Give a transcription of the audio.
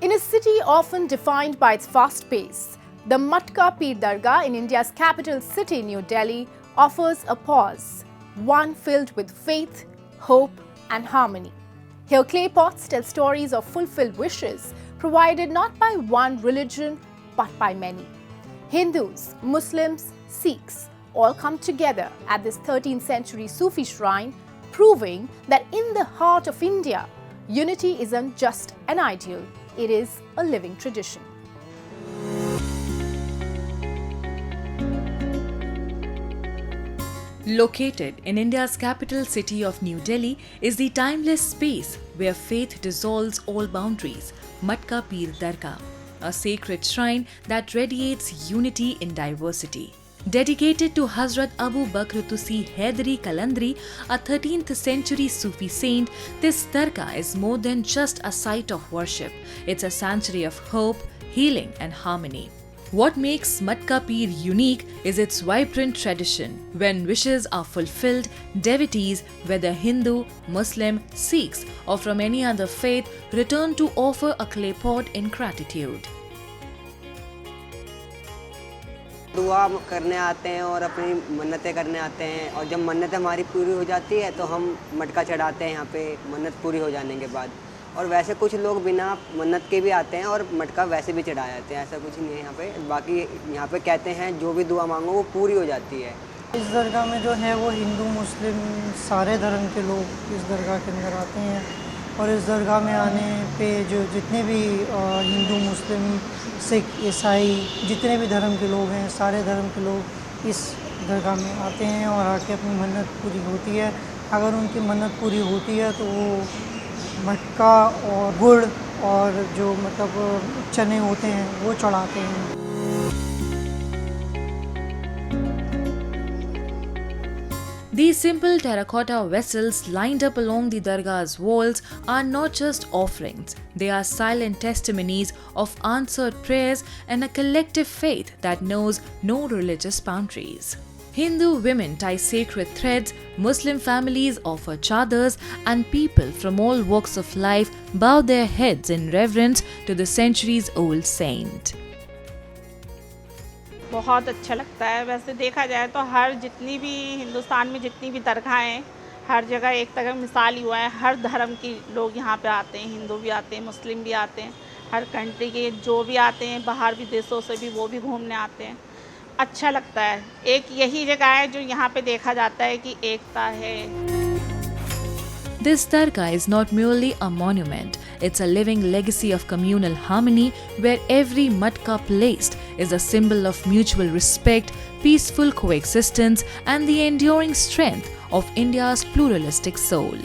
In a city often defined by its fast pace, the Matka Pir Dargah in India's capital city, New Delhi, offers a pause, one filled with faith, hope and harmony. Here clay pots tell stories of fulfilled wishes provided not by one religion but by many. Hindus, Muslims, Sikhs all come together at this 13th century Sufi shrine, proving that in the heart of India, unity isn't just an ideal, it is a living tradition. Located in India's capital city of New Delhi is the timeless space where faith dissolves all boundaries, Matka Pir Dargah, a sacred shrine that radiates unity in diversity. Dedicated to Hazrat Abu Bakr Tusi Haidari Kalandri, a 13th century Sufi saint, this dargah is more than just a site of worship. It's a sanctuary of hope, healing and harmony. What makes Matka Pir unique is its vibrant tradition. When wishes are fulfilled, devotees, whether Hindu, Muslim, Sikhs or from any other faith, return to offer a clay pot in gratitude. दुआ करने आते हैं और अपनी मन्नतें करने आते हैं और जब मन्नत हमारी पूरी हो जाती है तो हम मटका चढ़ाते हैं यहाँ पे मन्नत पूरी हो जाने के बाद। और वैसे कुछ लोग बिना मन्नत के भी आते हैं और मटका वैसे भी चढ़ा जाते हैं, ऐसा कुछ नहीं है यहाँ पे। बाकी यहाँ पे कहते हैं जो भी दुआ मांगो वो पूरी हो जाती है। इस दरगाह में जो है वो हिंदू मुस्लिम सारे धर्म के लोग इस दरगाह के अंदर आते हैं और इस दरगाह में आने पे जो जितने भी हिंदू मुस्लिम सिख ईसाई जितने भी धर्म के लोग हैं सारे धर्म के लोग इस दरगाह में आते हैं और आके अपनी मन्नत पूरी होती है। अगर उनकी मन्नत पूरी होती है तो वो मटका और गुड़ और जो मतलब चने होते हैं वो चढ़ाते हैं। These simple terracotta vessels lined up along the dargah's walls are not just offerings, they are silent testimonies of answered prayers and a collective faith that knows no religious boundaries. Hindu women tie sacred threads, Muslim families offer chadars, and people from all walks of life bow their heads in reverence to the centuries-old saint. बहुत अच्छा लगता है। वैसे देखा जाए तो हर जितनी भी हिंदुस्तान में जितनी भी दरगाहें हैं हर जगह एक तरह मिसाल ही हुआ है। हर धर्म के लोग यहाँ पे आते हैं, हिंदू भी आते हैं, मुस्लिम भी आते हैं, हर कंट्री के जो भी आते हैं, बाहर विदेशों से भी वो भी घूमने आते हैं। अच्छा लगता है। एक यही जगह है जो यहाँ पे देखा जाता है कि एकता है। This dargah is not merely a monument, it's a living legacy of communal harmony where every matka placed is a symbol of mutual respect, peaceful coexistence and the enduring strength of India's pluralistic soul.